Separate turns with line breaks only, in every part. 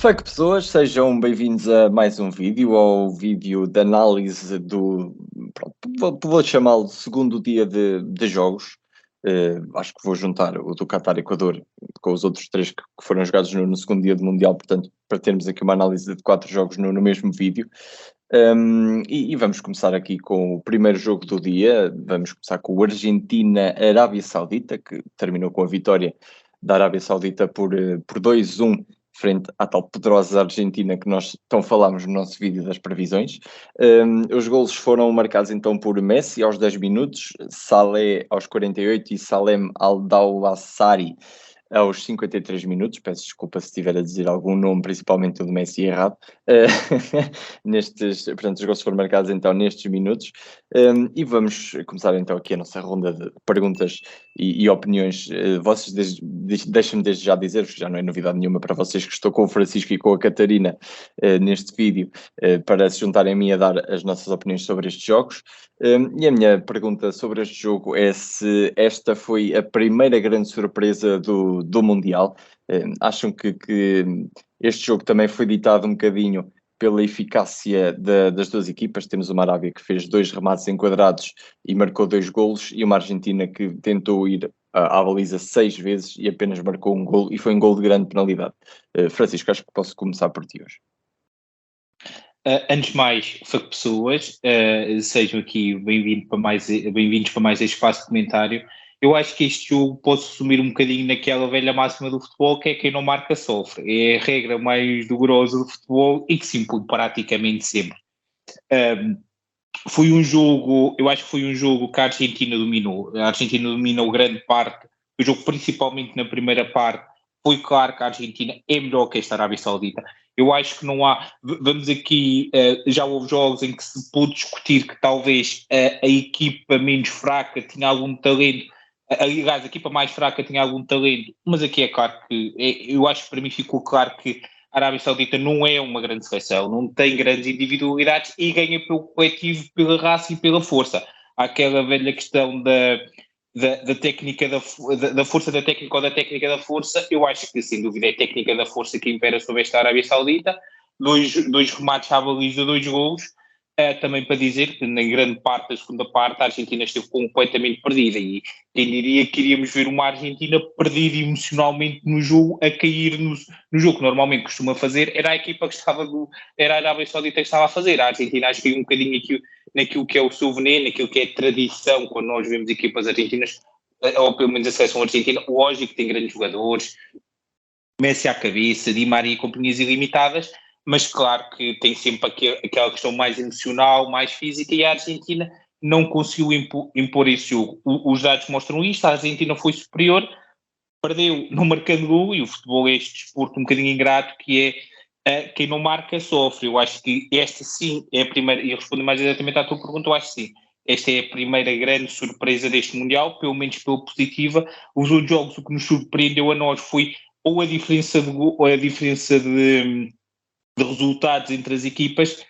Fuck pessoas, sejam bem-vindos a mais um vídeo, ao vídeo de análise do, vou chamá-lo de segundo dia de jogos. Acho que vou juntar o do Qatar-Equador com os outros três que foram jogados no segundo dia do Mundial, portanto, para termos aqui uma análise de 4 jogos no mesmo vídeo. E vamos começar aqui com o primeiro jogo do dia. Vamos começar com o Argentina-Arábia Saudita, que terminou com a vitória da Arábia Saudita por 2-1 frente à tal poderosa Argentina que nós tão falámos no nosso vídeo das previsões. Os golos foram marcados então por Messi aos 10 minutos, Saleh aos 48 e Salem Al-Dawsari aos 53 minutos. Peço desculpa se estiver a dizer algum nome, principalmente o do Messi, errado. Portanto, os gols foram marcados então nestes minutos. E vamos começar então aqui a nossa ronda de perguntas e opiniões. Vocês deixem-me desde já dizer-vos, já não é novidade nenhuma para vocês, que estou com o Francisco e com a Catarina neste vídeo para se juntarem a mim a dar as nossas opiniões sobre estes jogos. E a minha pergunta sobre este jogo é se esta foi a primeira grande surpresa do Mundial. Acham que este jogo também foi ditado um bocadinho pela eficácia das duas equipas? Temos uma Arábia que fez 2 remates enquadrados e marcou 2 golos, e uma Argentina que tentou ir à baliza 6 vezes e apenas marcou um golo, e foi um golo de grande penalidade. Francisco, acho que posso começar por ti hoje.
Antes de mais, fuck pessoas, sejam aqui bem-vindos para mais este espaço de comentário. Eu acho que este jogo pode resumir um bocadinho naquela velha máxima do futebol, que é quem não marca sofre. É a regra mais rigorosa do futebol e que se impõe praticamente sempre. Foi um jogo, eu acho que foi um jogo que a Argentina dominou. A Argentina dominou grande parte do jogo, principalmente na primeira parte. Foi claro que a Argentina é melhor que esta Arábia Saudita. Eu acho que não há. Vamos aqui. Já houve jogos em que se pôde discutir que talvez a equipa menos fraca tinha algum talento. Aliás, a equipa mais fraca tinha algum talento, mas aqui é claro que. Eu acho que para mim ficou claro que a Arábia Saudita não é uma grande seleção, não tem grandes individualidades e ganha pelo coletivo, pela raça e pela força. Há aquela velha questão da técnica da força da técnica ou da técnica da força. Eu acho que, sem dúvida, é a técnica da força que impera sobre esta Arábia Saudita. Dois remates à baliza, 2 golos. Também para dizer que, na grande parte da segunda parte, a Argentina esteve completamente perdida. E quem diria que iríamos ver uma Argentina perdida emocionalmente no jogo, a cair no jogo que normalmente costuma fazer, era a equipa que era a Arábia Saudita que estava a fazer. A Argentina acho que caiu um bocadinho naquilo que é o souvenir, naquilo que é a tradição, quando nós vemos equipas argentinas, ou pelo menos a seleção argentina. Lógico que tem grandes jogadores, Messi à cabeça, Di Maria e companhias ilimitadas, mas claro que tem sempre aquela questão mais emocional, mais física, e a Argentina não conseguiu impor esse jogo. Os dados mostram isto. A Argentina foi superior, perdeu não marcando gol, e o futebol é este desporto um bocadinho ingrato, que é quem não marca sofre. Eu acho que esta sim é a primeira, e respondendo mais exatamente à tua pergunta, eu acho que sim, esta é a primeira grande surpresa deste Mundial, pelo menos pela positiva. Os outros jogos, o que nos surpreendeu a nós foi ou a diferença de gol, ou a diferença de resultados entre as equipas.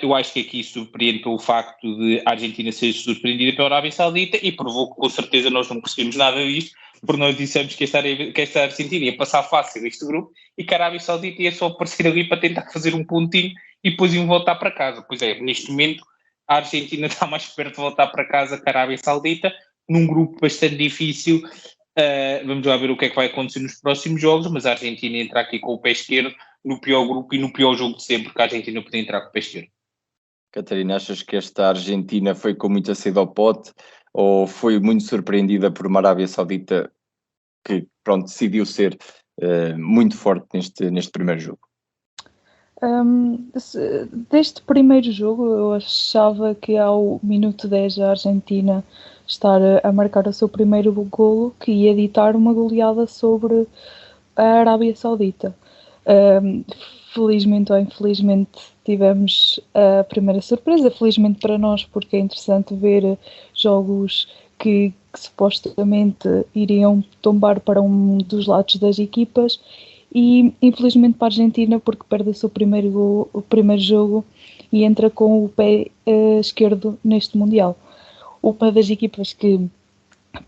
Eu acho que aqui surpreende pelo facto de a Argentina ser surpreendida pela Arábia Saudita, e provou que com certeza nós não percebemos nada disto, porque nós dissemos que esta Argentina ia passar fácil este grupo e que a Arábia Saudita ia só aparecer ali para tentar fazer um pontinho e depois iam voltar para casa. Pois é, neste momento a Argentina está mais perto de voltar para casa que a Arábia Saudita, num grupo bastante difícil. Vamos lá ver o que é que vai acontecer nos próximos jogos, mas a Argentina entra aqui com o pé esquerdo no pior grupo e no pior jogo de sempre, que a Argentina podia entrar com o pé esquerdo.
Catarina, achas que esta Argentina foi com muita sede ao pote ou foi muito surpreendida por uma Arábia Saudita que, pronto, decidiu ser muito forte neste primeiro jogo?
Deste primeiro jogo, eu achava que ao minuto 10 a Argentina estar a marcar o seu primeiro golo, que ia ditar uma goleada sobre a Arábia Saudita. Felizmente ou infelizmente tivemos a primeira surpresa, felizmente para nós, porque é interessante ver jogos que supostamente iriam tombar para um dos lados das equipas, e infelizmente para a Argentina, porque perde o seu primeiro jogo e entra com o pé esquerdo neste Mundial. Uma das equipas que,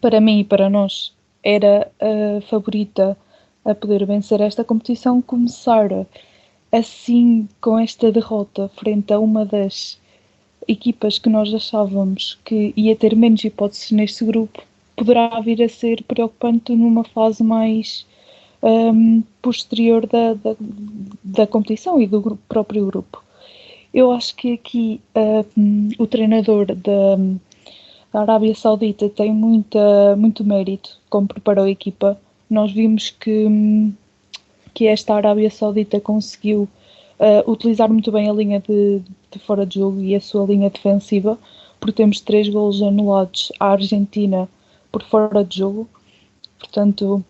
para mim e para nós, era a favorita a poder vencer esta competição, começar assim, com esta derrota frente a uma das equipas que nós achávamos que ia ter menos hipóteses neste grupo, poderá vir a ser preocupante numa fase mais posterior da competição e do próprio grupo. Eu acho que aqui o treinador da Arábia Saudita tem muito mérito como preparou a equipa. Nós vimos que esta Arábia Saudita conseguiu utilizar muito bem a linha de fora de jogo e a sua linha defensiva, porque temos 3 golos anulados à Argentina por fora de jogo. Portanto,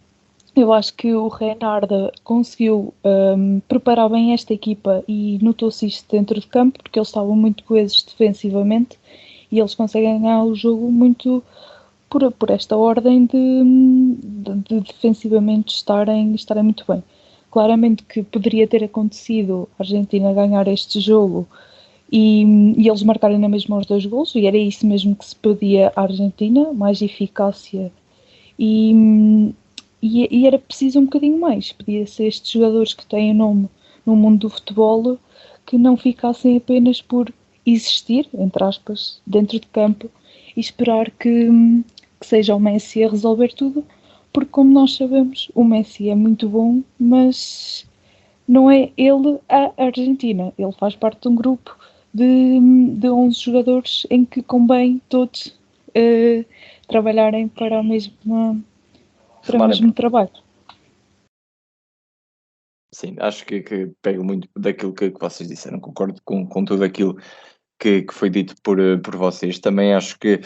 eu acho que o Reinhard conseguiu preparar bem esta equipa e notou-se isto dentro de campo, porque eles estavam muito coesos defensivamente e eles conseguem ganhar o jogo muito por esta ordem de defensivamente estarem muito bem. Claramente que poderia ter acontecido a Argentina ganhar este jogo e eles marcarem na mesma os 2 golos, e era isso mesmo que se pedia à Argentina, mais eficácia e era preciso um bocadinho mais. Pedia-se a estes jogadores que têm nome no mundo do futebol que não ficassem apenas por existir, entre aspas, dentro de campo e esperar que seja o Messi a resolver tudo, porque como nós sabemos, o Messi é muito bom, mas não é ele a Argentina. Ele faz parte de um grupo de 11 jogadores em que convém todos trabalharem para o mesmo trabalho.
Sim, acho que pego muito daquilo que vocês disseram, concordo com tudo aquilo que foi dito por vocês. Também acho que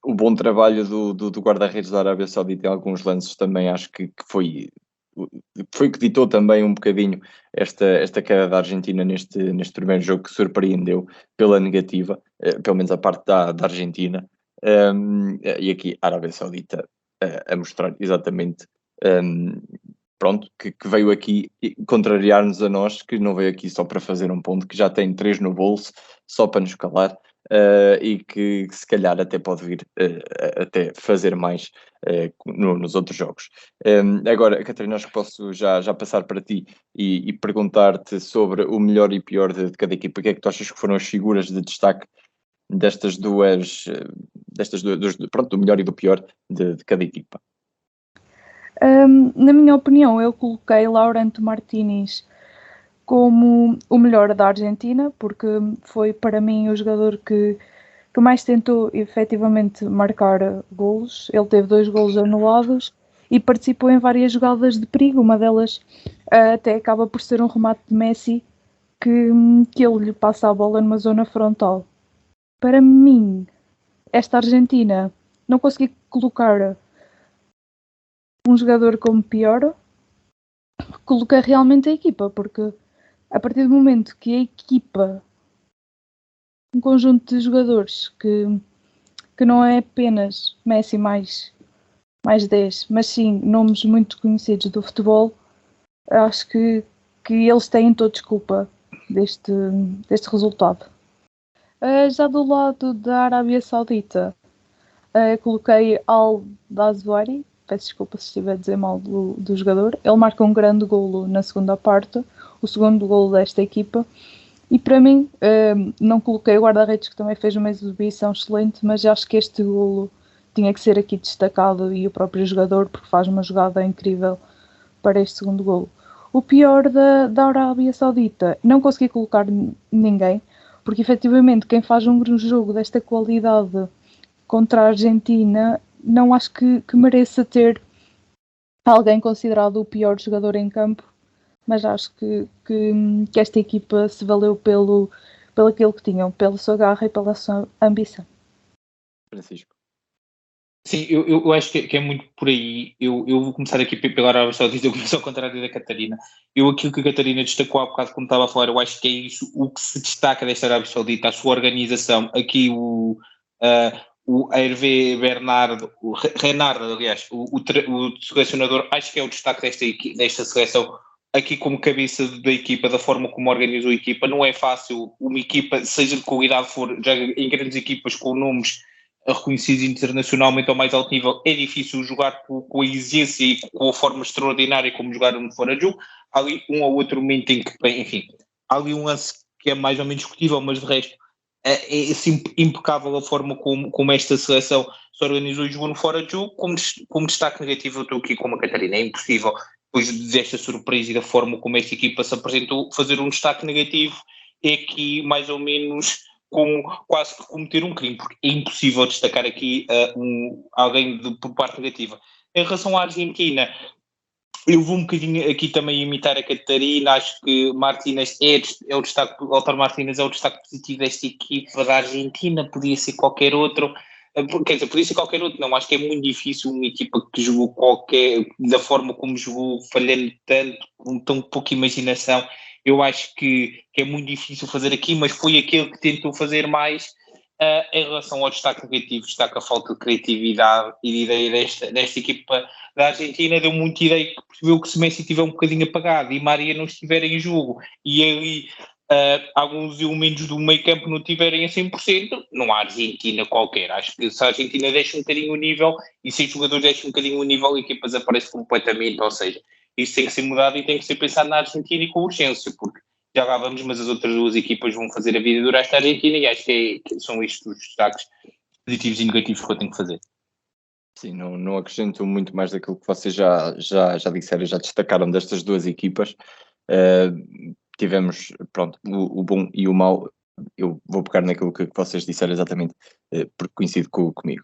o bom trabalho do guarda-redes da Arábia Saudita em alguns lances também acho que foi que ditou também um bocadinho esta queda da Argentina neste primeiro jogo, que surpreendeu pela negativa, pelo menos a parte da Argentina, e aqui a Arábia Saudita a mostrar exatamente pronto, que veio aqui contrariar-nos a nós, que não veio aqui só para fazer um ponto, que já tem 3 no bolso, só para nos calar, e que se calhar até pode vir até fazer mais nos outros jogos. Agora, Catarina, acho que posso já passar para ti e perguntar-te sobre o melhor e pior de cada equipa. O que é que tu achas que foram as figuras de destaque destas duas, pronto, do melhor e do pior de cada equipa?
Na minha opinião, eu coloquei Laurent Martínez como o melhor da Argentina, porque foi para mim o jogador que mais tentou efetivamente marcar golos. Ele teve 2 golos anulados e participou em várias jogadas de perigo. Uma delas até acaba por ser um remate de Messi que ele lhe passa a bola numa zona frontal. Para mim, esta Argentina, não consegui colocar um jogador como pior, coloquei realmente a equipa, porque a partir do momento que a equipa, um conjunto de jogadores que não é apenas Messi mais 10, mas sim nomes muito conhecidos do futebol, acho que eles têm todos culpa deste resultado. Já do lado da Arábia Saudita, coloquei Al-Dazouari, peço desculpa se estiver a dizer mal do jogador. Ele marca um grande golo na segunda parte, o segundo golo desta equipa. E para mim, não coloquei o guarda-redes, que também fez uma exibição excelente, mas acho que este golo tinha que ser aqui destacado, e o próprio jogador, porque faz uma jogada incrível para este segundo golo. O pior da Arábia Saudita, não consegui colocar ninguém, porque efetivamente quem faz um jogo desta qualidade contra a Argentina, não acho que mereça ter alguém considerado o pior jogador em campo, mas acho que esta equipa se valeu pelo aquilo que tinham, pela sua garra e pela sua ambição.
Francisco.
Sim, eu acho que é muito por aí. Eu vou começar aqui pela Arábia Saudita, eu começo ao contrário da Catarina. Aquilo que a Catarina destacou há bocado, como estava a falar, eu acho que é isso o que se destaca desta Arábia Saudita, a sua organização. Aqui o Hervé Bernardo, o Reinhard, aliás, o selecionador, acho que é o destaque desta seleção, aqui como cabeça da equipa, da forma como organizou a equipa. Não é fácil uma equipa, seja de qualidade for, já em grandes equipas com nomes reconhecidos internacionalmente ao mais alto nível, é difícil jogar com a exigência e com a forma extraordinária como jogaram de fora de jogo. Há ali um ou outro momento em que, enfim, há ali um lance que é mais ou menos discutível, mas de resto é impecável a forma como esta seleção se organizou e jogou no fora de jogo. Como destaque negativo, eu estou aqui com a Catarina. É impossível, depois desta surpresa e da forma como esta equipa se apresentou, fazer um destaque negativo é aqui mais ou menos como quase que cometer um crime, porque é impossível destacar aqui alguém por parte negativa. Em relação à Argentina, eu vou um bocadinho aqui também imitar a Catarina. Acho que Martínez é o destaque, Lautaro Martínez é o destaque positivo desta equipa da Argentina. Podia ser qualquer outro, quer dizer, podia ser qualquer outro, não, acho que é muito difícil uma equipa que jogou da forma como jogou, falhando tanto, com tão pouca imaginação. Eu acho que é muito difícil fazer aqui, mas foi aquele que tentou fazer mais. Em relação ao destaque negativo, destaca a falta de criatividade e de ideia desta equipa da Argentina. Deu muita ideia que percebeu que se Messi estiver um bocadinho apagado e Maria não estiver em jogo e ali alguns elementos do meio campo não estiverem a 100%, não há Argentina qualquer. Acho que se a Argentina deixa um bocadinho o nível e se os jogadores deixam um bocadinho o nível, a equipa desaparece completamente. Ou seja, isso tem que ser mudado e tem que ser pensado na Argentina e com urgência, porque já lá vamos, mas as outras duas equipas vão fazer a vida dura esta Argentina e acho que são estes os destaques positivos e negativos que eu tenho que fazer.
Sim, não acrescento muito mais daquilo que vocês já disseram, já destacaram destas duas equipas. Tivemos, pronto, o bom e o mau. Eu vou pegar naquilo que vocês disseram exatamente, porque coincide comigo.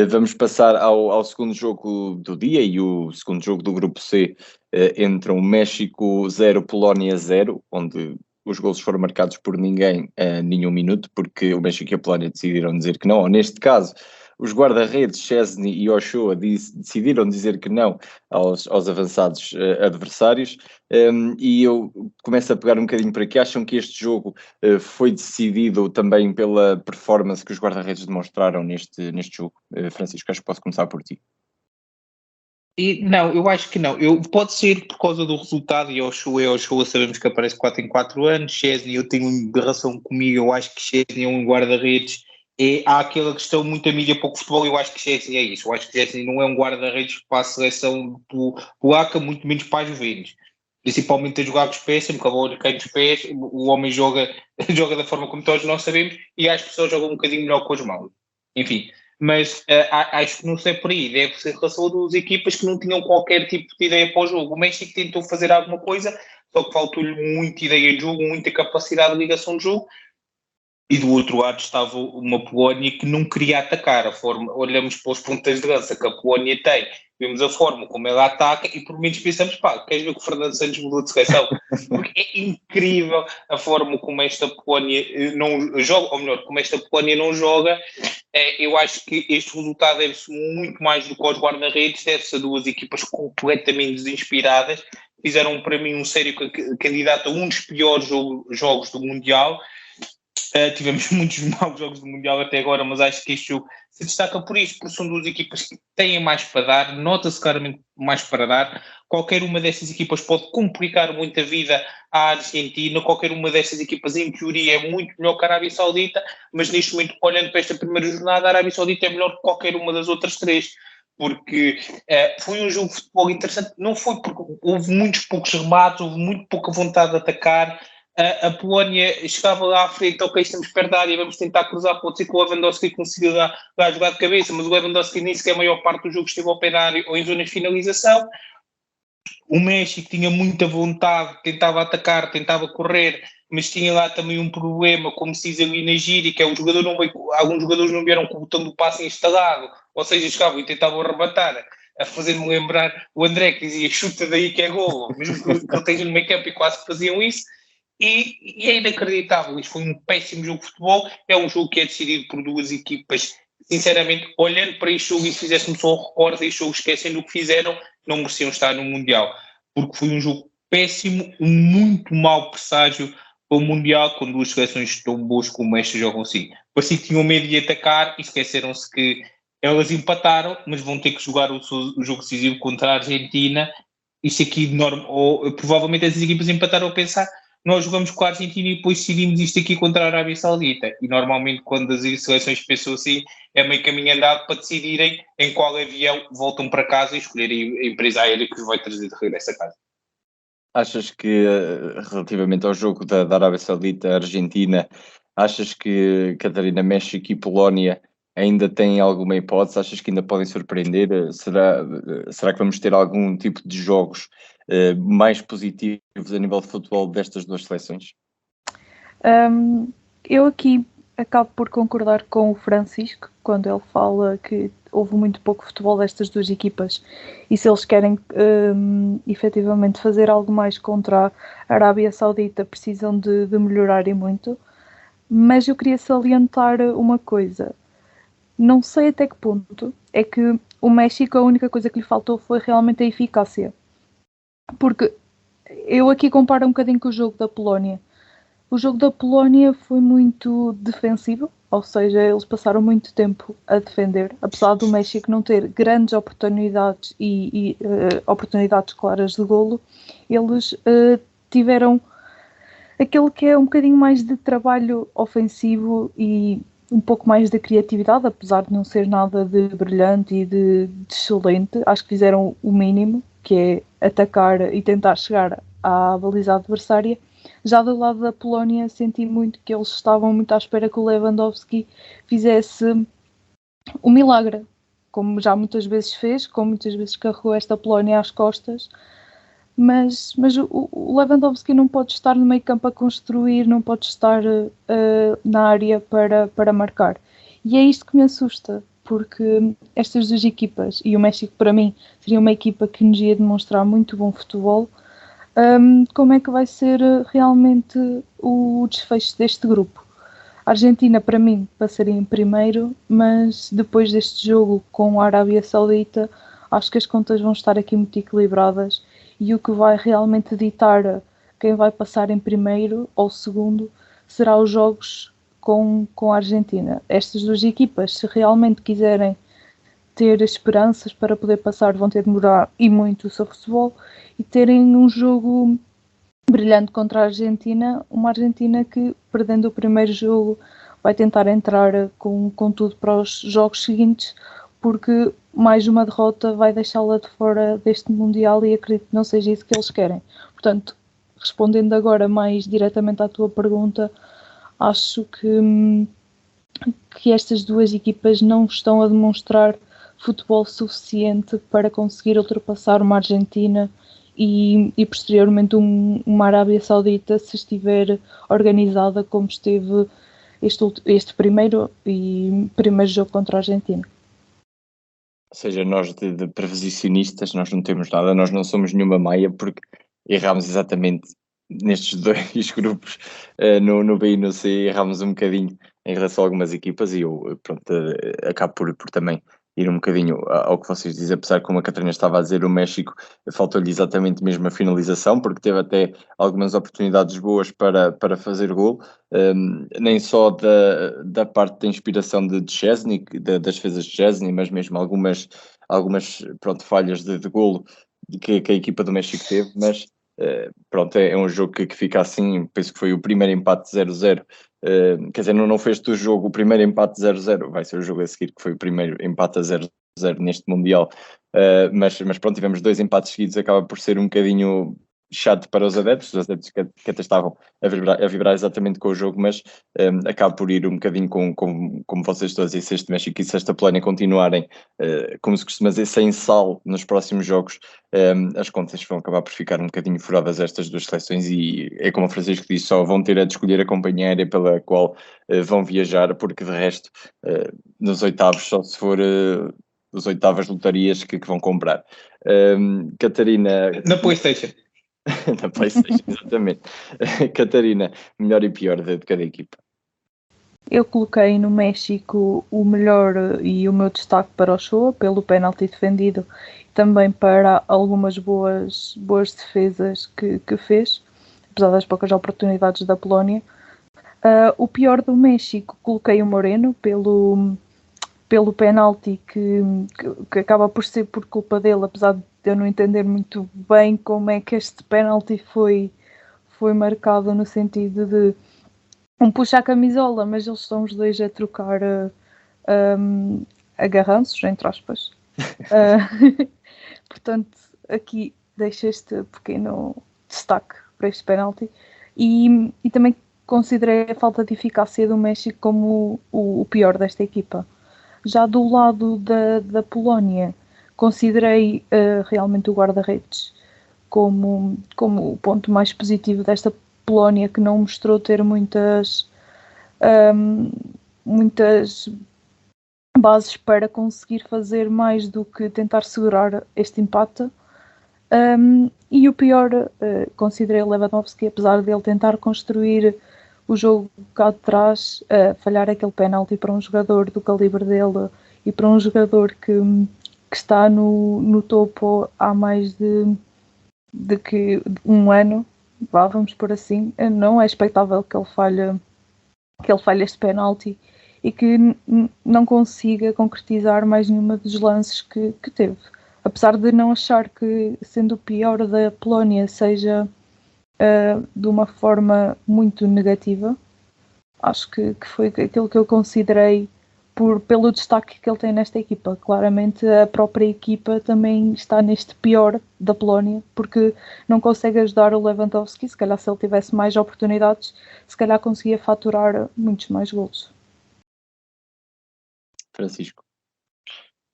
Vamos passar ao segundo jogo do dia e o segundo jogo do grupo C, entre o México 0, Polónia 0, onde os golos foram marcados por ninguém nenhum minuto, porque o México e a Polónia decidiram dizer que não, ou neste caso, os guarda-redes Szczesny e Ochoa decidiram dizer que não aos avançados adversários. E eu começo a pegar um bocadinho para aqui. Acham que este jogo foi decidido também pela performance que os guarda-redes demonstraram neste jogo? Francisco, acho que posso começar por ti.
Não, eu acho que não. Pode ser por causa do resultado, e Ochoa sabemos que aparece 4 em 4 anos. Szczesny, eu tenho uma relação comigo, eu acho que Szczesny é um guarda-redes. Há aquela questão, muita mídia, pouco futebol. Eu acho que Szczesny é isso. Eu acho que Szczesny não é um guarda-redes para a seleção polaca, muito menos para a Juventus. Principalmente a jogar com os pés, sempre que a bola cai nos pés, o homem joga da forma como todos nós sabemos, e as pessoas jogam um bocadinho melhor com as mãos. Enfim, mas acho que não sei por aí. Deve ser em relação a duas equipas que não tinham qualquer tipo de ideia para o jogo. O México tentou fazer alguma coisa, só que faltou-lhe muita ideia de jogo, muita capacidade de ligação de jogo. E do outro lado estava uma Polónia que não queria atacar. Olhamos para os pontas de lança que a Polónia tem, vemos a forma como ela ataca e por menos pensamos, queres ver que o Fernando Santos mudou de seleção? Porque é incrível a forma como esta Polónia não joga, ou melhor, como esta Polónia não joga. Eu acho que este resultado deve-se muito mais do que aos guarda-redes, deve-se a duas equipas completamente desinspiradas. Fizeram para mim um sério candidato a um dos piores jogos do Mundial. Tivemos muitos maus jogos do Mundial até agora, mas acho que este jogo se destaca por isso, porque são duas equipas que têm mais para dar, nota-se claramente mais para dar. Qualquer uma destas equipas pode complicar muito a vida à Argentina, qualquer uma destas equipas em teoria é muito melhor que a Arábia Saudita, mas neste momento, olhando para esta primeira jornada, a Arábia Saudita é melhor que qualquer uma das outras três, porque foi um jogo de futebol interessante. Não foi porque houve muitos poucos remates, houve muito pouca vontade de atacar. A Polónia chegava lá à frente, ok, estamos perto da área, vamos tentar cruzar, pode ser que o Lewandowski consiga lá jogar de cabeça, mas o Lewandowski nem sequer a maior parte do jogo esteve ao pé da área ou em zonas de finalização. O México tinha muita vontade, tentava atacar, tentava correr, mas tinha lá também um problema, como se diz ali na gíria, que é alguns jogadores não vieram com o botão do passe instalado, ou seja, chegavam e tentavam arrebatar, a fazer-me lembrar o André que dizia chuta daí que é golo, mesmo que ele esteja no meio campo e quase que faziam isso. E é inacreditável. Isto foi um péssimo jogo de futebol. É um jogo que é decidido por duas equipas. Sinceramente, olhando para este jogo e se fizéssemos só um recorde deste jogo, esquecendo o que fizeram, não mereciam estar no Mundial. Porque foi um jogo péssimo, um muito mau presságio para o Mundial, com duas seleções tão boas como estas jogam assim. Parecia que tinham medo de atacar e esqueceram-se que elas empataram, mas vão ter que jogar o jogo decisivo contra a Argentina. Isto aqui, provavelmente as equipas empataram a pensar: nós jogamos com a Argentina e depois decidimos isto aqui contra a Arábia Saudita. E normalmente quando as seleções pensam assim, é meio caminho andado para decidirem em qual avião voltam para casa e escolherem a empresa aérea que os vai trazer de regresso a casa.
Achas que, relativamente ao jogo da Arábia Saudita, Argentina, achas que Catarina, México e Polónia ainda têm alguma hipótese? Achas que ainda podem surpreender? Será que vamos ter algum tipo de jogos mais positivos a nível de futebol destas duas seleções?
Eu aqui acabo por concordar com o Francisco quando ele fala que houve muito pouco futebol destas duas equipas e se eles querem efetivamente fazer algo mais contra a Arábia Saudita precisam de melhorarem muito. Mas eu queria salientar uma coisa. Não sei até que ponto é que o México, a única coisa que lhe faltou foi realmente a eficácia. Porque eu aqui comparo um bocadinho com o jogo da Polónia. O jogo da Polónia foi muito defensivo, ou seja, eles passaram muito tempo a defender, apesar do México não ter grandes oportunidades e oportunidades claras de golo, eles tiveram aquele que é um bocadinho mais de trabalho ofensivo e um pouco mais de criatividade, apesar de não ser nada de brilhante e de excelente. Acho que fizeram o mínimo, que é atacar e tentar chegar à baliza adversária. Já do lado da Polónia senti muito que eles estavam muito à espera que o Lewandowski fizesse o milagre, como já muitas vezes fez, como muitas vezes carregou esta Polónia às costas. Mas o Lewandowski não pode estar no meio campo a construir, não pode estar na área para marcar. E é isto que me assusta, porque estas duas equipas, e o México para mim seria uma equipa que nos ia demonstrar muito bom futebol, como é que vai ser realmente o desfecho deste grupo? A Argentina para mim passaria em primeiro, mas depois deste jogo com a Arábia Saudita, acho que as contas vão estar aqui muito equilibradas e o que vai realmente ditar quem vai passar em primeiro ou segundo será os jogos com a Argentina. Estas duas equipas, se realmente quiserem ter esperanças para poder passar, vão ter de melhorar e muito o seu futebol e terem um jogo brilhante contra a Argentina, uma Argentina que, perdendo o primeiro jogo, vai tentar entrar com tudo para os jogos seguintes, porque mais uma derrota vai deixá-la de fora deste Mundial e acredito que não seja isso que eles querem. Portanto, respondendo agora mais diretamente à tua pergunta, acho que estas duas equipas não estão a demonstrar futebol suficiente para conseguir ultrapassar uma Argentina e posteriormente uma Arábia Saudita se estiver organizada como esteve este primeiro jogo contra a Argentina.
Ou seja, nós de previsionistas, nós não temos nada, nós não somos nenhuma maia porque erramos exatamente nestes dois grupos, no B e no C, erramos um bocadinho em relação a algumas equipas e eu, pronto, acabo por também ir um bocadinho ao que vocês dizem, apesar que como a Catarina estava a dizer, o México faltou-lhe exatamente mesmo a finalização, porque teve até algumas oportunidades boas para fazer gol, nem só da parte da inspiração de Szczesny, das defesas de Szczesny, mas mesmo algumas pronto, falhas de golo que a equipa do México teve, mas pronto, é um jogo que fica assim, penso que foi o primeiro empate 0-0, quer dizer, não fez do jogo o primeiro empate 0-0, vai ser o jogo a seguir que foi o primeiro empate a 0-0 neste Mundial, mas pronto, tivemos dois empates seguidos, acaba por ser um bocadinho chato para os adeptos que até estavam a vibrar exatamente com o jogo, mas acaba por ir um bocadinho como vocês todos, e se este México e se esta Polónia continuarem, como se costuma dizer, sem sal nos próximos jogos, as contas vão acabar por ficar um bocadinho furadas estas duas seleções e é como o Francisco disse, só vão ter a de escolher a companhia aérea pela qual vão viajar, porque de resto nos oitavos só se for os oitavas lotarias que vão comprar. Catarina...
Na PlayStation.
Na PlayStation, exatamente. Catarina, melhor e pior de cada equipa.
Eu coloquei no México o melhor e o meu destaque para o Ochoa, pelo penalti defendido, também para algumas boas defesas que fez, apesar das poucas oportunidades da Polónia. O pior do México, coloquei o Moreno, pelo penalti que acaba por ser por culpa dele, apesar de eu não entender muito bem como é que este penalti foi foi marcado no sentido de um puxa a camisola, mas eles estão os dois a trocar agarranços, entre aspas. Portanto, aqui deixo este pequeno destaque para este penalti. E também considerei a falta de eficácia do México como o pior desta equipa. Já do lado da Polónia, considerei realmente o guarda-redes como o ponto mais positivo desta Polónia, que não mostrou ter muitas bases para conseguir fazer mais do que tentar segurar este empate. E o pior, considerei o Lewandowski, apesar dele tentar construir o jogo cá de trás, falhar aquele penalti para um jogador do calibre dele e para um jogador que está no topo há mais de que um ano, vamos por assim. Não é expectável que ele falhe este penalti e que não consiga concretizar mais nenhuma dos lances que teve. Apesar de não achar que, sendo o pior da Polónia, seja de uma forma muito negativa, acho que foi aquilo que eu considerei pelo destaque que ele tem nesta equipa. Claramente a própria equipa também está neste pior da Polónia, porque não consegue ajudar o Lewandowski. Se calhar se ele tivesse mais oportunidades, se calhar conseguia faturar muitos mais golos.
Francisco.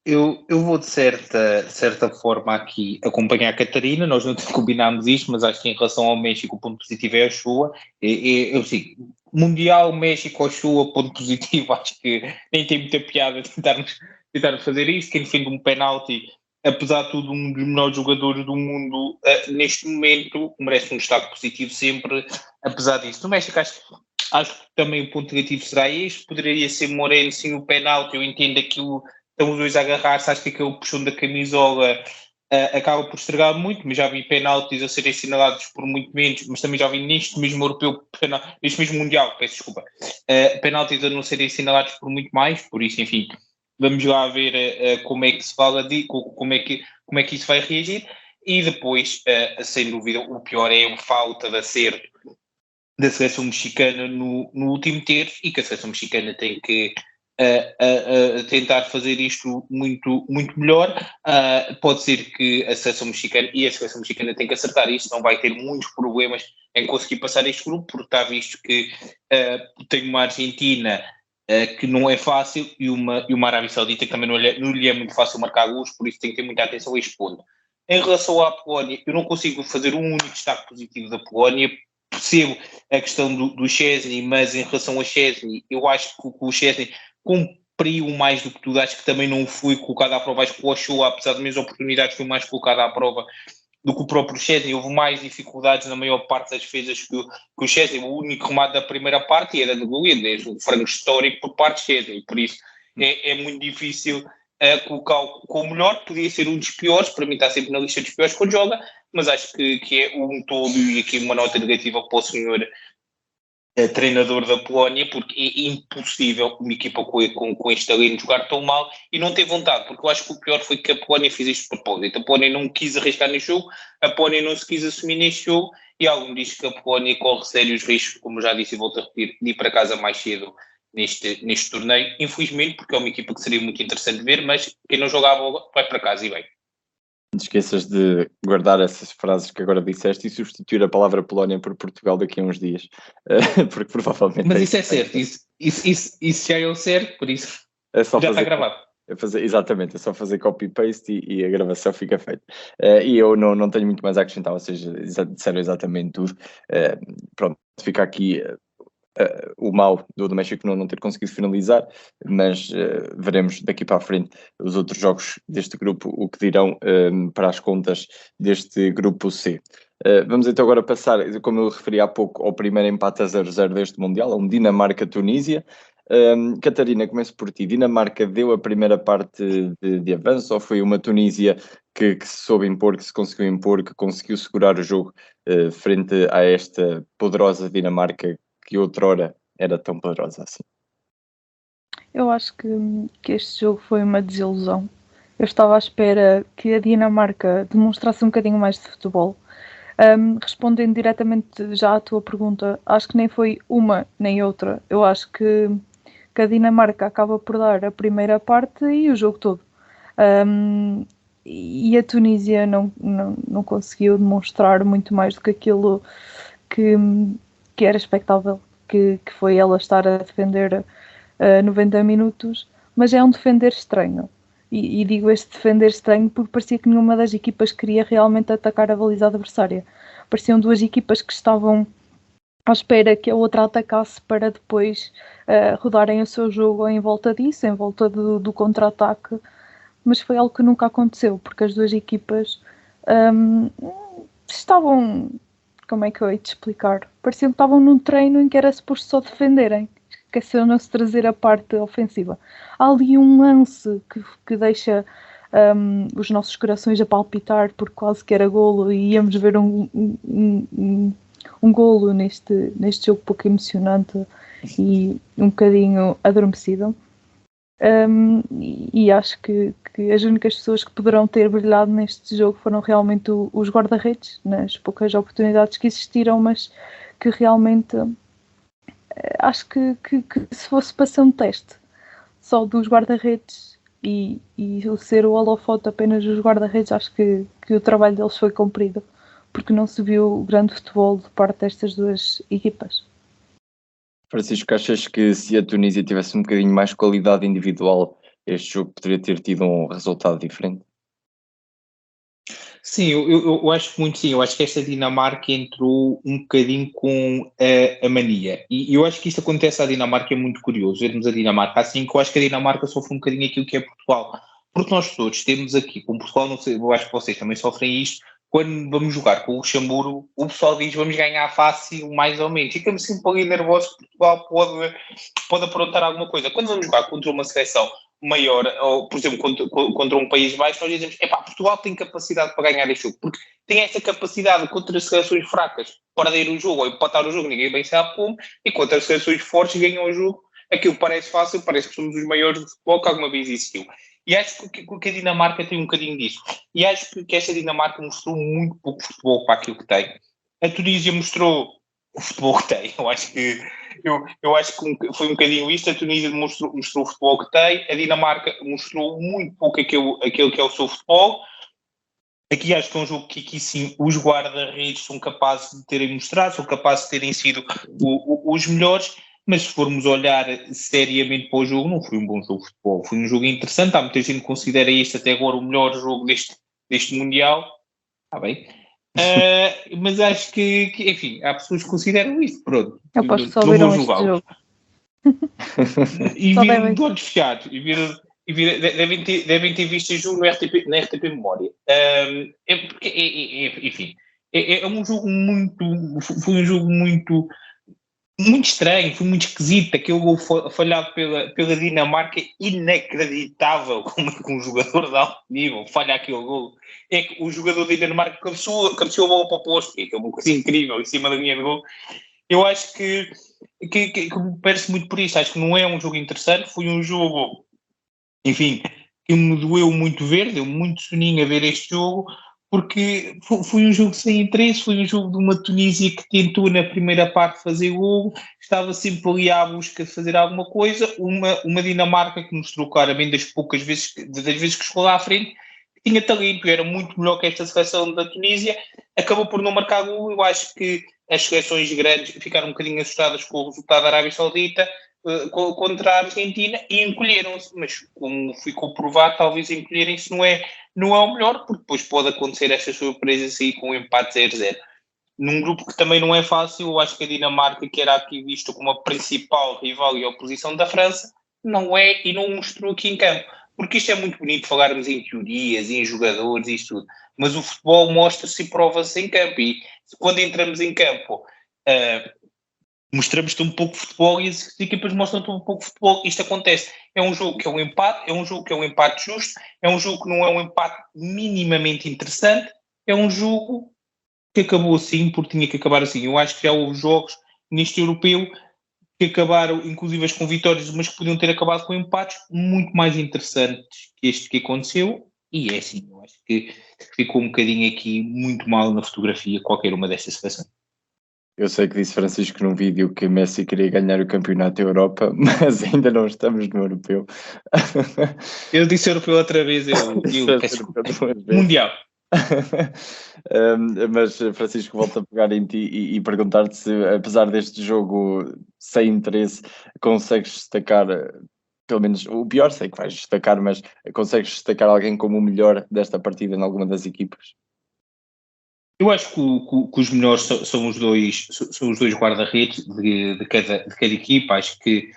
Eu vou de certa forma aqui acompanhar a Catarina. Nós não combinámos isto, mas acho que em relação ao México o ponto positivo é a Ochoa. Eu sei, Mundial, México, Ochoa, ponto positivo, acho que nem tem muita piada tentarmos fazer isso. Quem defende um penalti, apesar de tudo, um dos melhores jogadores do mundo neste momento, merece um destaque positivo sempre, apesar disso. No México acho que também o ponto negativo será este. Poderia ser Moreno sem o penalti. Eu entendo aquilo. Estão os dois a agarrar-se, acho que aquele puxão da camisola acaba por estragar muito, mas já vi penaltis a serem assinalados por muito menos, mas também já vi neste mesmo europeu, neste mesmo mundial, peço desculpa, penaltis a não serem assinalados por muito mais, por isso, enfim, vamos lá ver como é que se fala como é que isso vai reagir, e depois, sem dúvida, o pior é a falta de acerto da seleção mexicana no último terço, e que a seleção mexicana tem que tentar fazer isto muito, muito melhor. Pode ser que a seleção mexicana tem que acertar isto, não vai ter muitos problemas em conseguir passar este grupo, porque está visto que tem uma Argentina que não é fácil e uma Arábia Saudita que também não lhe é muito fácil marcar gols, por isso tem que ter muita atenção a este ponto. Em relação à Polónia, eu não consigo fazer um único destaque positivo da Polónia. Percebo a questão do Szczęsny, mas em relação a Szczęsny, eu acho que o Szczęsny cumpriu mais do que tudo. Acho que também não foi colocado à prova. Acho que o Ochoa, apesar das minhas oportunidades, foi mais colocado à prova do que o próprio Szczęsny. Houve mais dificuldades na maior parte das defesas que o Szczęsny. O único remate da primeira parte era de Gullit, desde um frango histórico por parte de Szczęsny. Por isso é muito difícil colocá-lo como melhor. Podia ser um dos piores, para mim está sempre na lista dos piores quando joga, mas acho que é um todo, e aqui uma nota negativa para o senhor treinador da Polónia, porque é impossível uma equipa com este talento jogar tão mal e não ter vontade, porque eu acho que o pior foi que a Polónia fez isto de propósito. A Polónia não quis arriscar neste jogo, a Polónia não se quis assumir neste jogo, e alguém diz que a Polónia corre sérios riscos, como já disse e volto a repetir, de ir para casa mais cedo neste torneio, infelizmente, porque é uma equipa que seria muito interessante ver, mas quem não joga a bola vai para casa e bem.
Não te esqueças de guardar essas frases que agora disseste e substituir a palavra Polónia por Portugal daqui a uns dias, porque provavelmente...
Mas isso é certo, isso já é o certo, por isso já está gravado.
Exatamente, é só fazer copy-paste e a gravação fica feita. E eu não tenho muito mais a acrescentar, ou seja, disseram exatamente tudo. Pronto, fica aqui... o mal do México não ter conseguido finalizar, mas veremos daqui para a frente os outros jogos deste grupo, o que dirão para as contas deste grupo C. Vamos então agora passar, como eu referi há pouco, ao primeiro empate a 0-0 deste Mundial, a um Dinamarca-Tunísia. Catarina, começo por ti. Dinamarca deu a primeira parte de avanço, ou foi uma Tunísia que se soube impor, que se conseguiu impor, que conseguiu segurar o jogo frente a esta poderosa Dinamarca que outrora era tão poderosa assim?
Eu acho que este jogo foi uma desilusão. Eu estava à espera que a Dinamarca demonstrasse um bocadinho mais de futebol. Respondendo diretamente já à tua pergunta, acho que nem foi uma nem outra. Eu acho que a Dinamarca acaba por dar a primeira parte e o jogo todo. E a Tunísia não conseguiu demonstrar muito mais do que aquilo que era expectável, que foi ela estar a defender 90 minutos, mas é um defender estranho. E digo este defender estranho porque parecia que nenhuma das equipas queria realmente atacar a baliza adversária. Pareciam duas equipas que estavam à espera que a outra atacasse para depois rodarem o seu jogo em volta disso, em volta do contra-ataque, mas foi algo que nunca aconteceu, porque as duas equipas estavam, como é que eu hei de explicar? Pareciam que estavam num treino em que era suposto só defenderem, esqueceram-se de trazer a parte ofensiva. Há ali um lance que deixa os nossos corações a palpitar, porque quase que era golo e íamos ver um golo neste jogo pouco emocionante e um bocadinho adormecido. E acho que as únicas pessoas que poderão ter brilhado neste jogo foram realmente os guarda-redes, nas poucas oportunidades que existiram, mas que realmente acho que se fosse para ser um teste só dos guarda-redes e o ser o holofote apenas dos guarda-redes, acho que o trabalho deles foi cumprido, porque não se viu grande futebol de parte destas duas equipas.
Francisco, achas que se a Tunísia tivesse um bocadinho mais qualidade individual, este jogo poderia ter tido um resultado diferente?
Sim, eu acho muito sim. Eu acho que esta Dinamarca entrou um bocadinho com a mania. E eu acho que isto acontece à Dinamarca, é muito curioso. Vermos a Dinamarca assim, que eu acho que a Dinamarca sofre um bocadinho aquilo que é Portugal. Porque nós todos temos aqui, como Portugal, não sei, eu acho que vocês também sofrem isto, quando vamos jogar com o Luxemburgo, o pessoal diz vamos ganhar fácil, mais ou menos. Ficamos sempre ali nervosos que Portugal pode aprontar alguma coisa. Quando vamos jogar contra uma seleção maior, ou por exemplo contra um país baixo, nós dizemos, Portugal tem capacidade para ganhar este jogo, porque tem essa capacidade contra as seleções fracas, perder o jogo ou empatar o jogo, ninguém bem sabe como, e contra as seleções fortes ganham o jogo, aquilo parece fácil, parece que somos os maiores do futebol que alguma vez existiu. E acho que a Dinamarca tem um bocadinho disso. E acho que esta Dinamarca mostrou muito pouco futebol para aquilo que tem. A Tunísia mostrou o futebol que tem. Eu acho que foi um bocadinho isto. A Tunísia mostrou o futebol que tem. A Dinamarca mostrou muito pouco aquilo que é o seu futebol. Aqui acho que é um jogo que aqui sim os guarda-redes são capazes de terem mostrado, são capazes de terem sido os melhores. Mas se formos olhar seriamente para o jogo, não foi um bom jogo de futebol. Foi um jogo interessante. Há muita gente que considera este até agora o melhor jogo deste Mundial. Está bem. Mas acho que, enfim, há pessoas que consideram isso. Pronto.
Eu posso só ver este jogo.
E viram de olhos fechados. Devem ter visto este jogo na RTP Memória. Enfim, é um jogo muito... Foi um jogo muito estranho, foi muito esquisito. Aquele gol falhado pela Dinamarca, inacreditável como é que um jogador de alto nível falha aquele gol. É que o jogador da Dinamarca cabeceou a bola para o posto, que é uma coisa incrível, em cima da linha de gol. Eu acho que me parece muito por isso. Acho que não é um jogo interessante, foi um jogo, enfim, que me doeu muito ver, deu muito soninho a ver este jogo, porque foi um jogo sem interesse, foi um jogo de uma Tunísia que tentou na primeira parte fazer gol, estava sempre ali à busca de fazer alguma coisa, uma Dinamarca que mostrou claramente das vezes que chegou lá à frente, que tinha talento, era muito melhor que esta seleção da Tunísia, acabou por não marcar gol. Eu acho que as seleções grandes ficaram um bocadinho assustadas com o resultado da Arábia Saudita contra a Argentina e encolheram-se, mas como ficou provado, talvez encolherem-se não é o melhor, porque depois pode acontecer estas surpresas aí com um empate 0-0. Num grupo que também não é fácil, eu acho que a Dinamarca, que era aqui visto como a principal rival e oposição da França, não é e não mostrou aqui em campo. Porque isto é muito bonito falarmos em teorias, em jogadores e isso tudo, mas o futebol mostra-se e prova-se em campo, e quando entramos em campo mostramos-te um pouco de futebol e as equipas mostram-te um pouco de futebol. Isto acontece. É um jogo que é um empate, é um jogo que é um empate justo, é um jogo que não é um empate minimamente interessante, é um jogo que acabou assim porque tinha que acabar assim. Eu acho que já houve jogos neste europeu que acabaram, inclusive com vitórias, mas que podiam ter acabado com empates muito mais interessantes que este que aconteceu. E é assim, eu acho que ficou um bocadinho aqui muito mal na fotografia qualquer uma destas seleções.
Eu sei que disse Francisco num vídeo que Messi queria ganhar o campeonato da Europa, mas ainda não estamos no europeu.
Eu disse europeu outra vez, eu peço desculpa. Mundial.
Mas Francisco, volto a pegar em ti e perguntar-te se, apesar deste jogo sem interesse, consegues destacar, pelo menos o pior, sei que vais destacar, mas consegues destacar alguém como o melhor desta partida em alguma das equipas?
Eu acho que os melhores são os dois guarda-redes de cada equipa. Acho que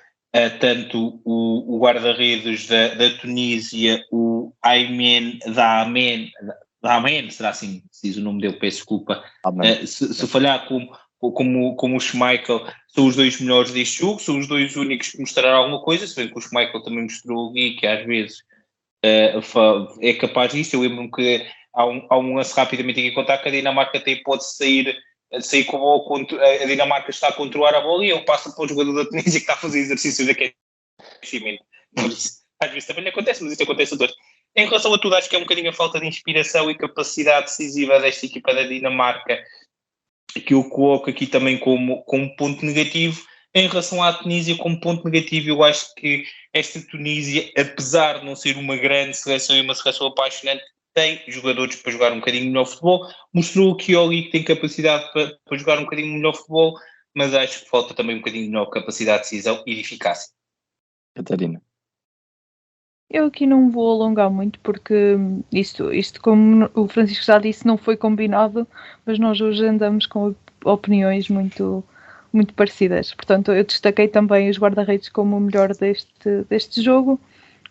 tanto o guarda-redes da Tunísia, o Aymen Dahmen, será assim se diz o nome dele, peço desculpa, se falhar como o Schmeichel, são os dois melhores deste jogo, são os dois únicos que mostraram alguma coisa, se bem que o Schmeichel também mostrou ali que às vezes é capaz disso. Eu lembro-me que há um lance rapidamente aqui contar que a Dinamarca tem hipótese de sair com a bola, a Dinamarca está a controlar a bola e ele passa para o jogador da Tunísia que está a fazer exercícios de aquecimento. Às vezes também não acontece, mas isso acontece a todos. Em relação a tudo, acho que é um bocadinho a falta de inspiração e capacidade decisiva desta equipa da Dinamarca, que eu coloco aqui também como ponto negativo. Em relação à Tunísia, como ponto negativo, eu acho que esta Tunísia, apesar de não ser uma grande seleção e uma seleção apaixonante, tem jogadores para jogar um bocadinho melhor futebol. Mostrou que o Oli tem capacidade para jogar um bocadinho melhor futebol, mas acho que falta também um bocadinho melhor capacidade de decisão e de eficácia.
Catarina.
Eu aqui não vou alongar muito porque isto, como o Francisco já disse, não foi combinado, mas nós hoje andamos com opiniões muito parecidas. Portanto, eu destaquei também os guarda-redes como o melhor deste jogo.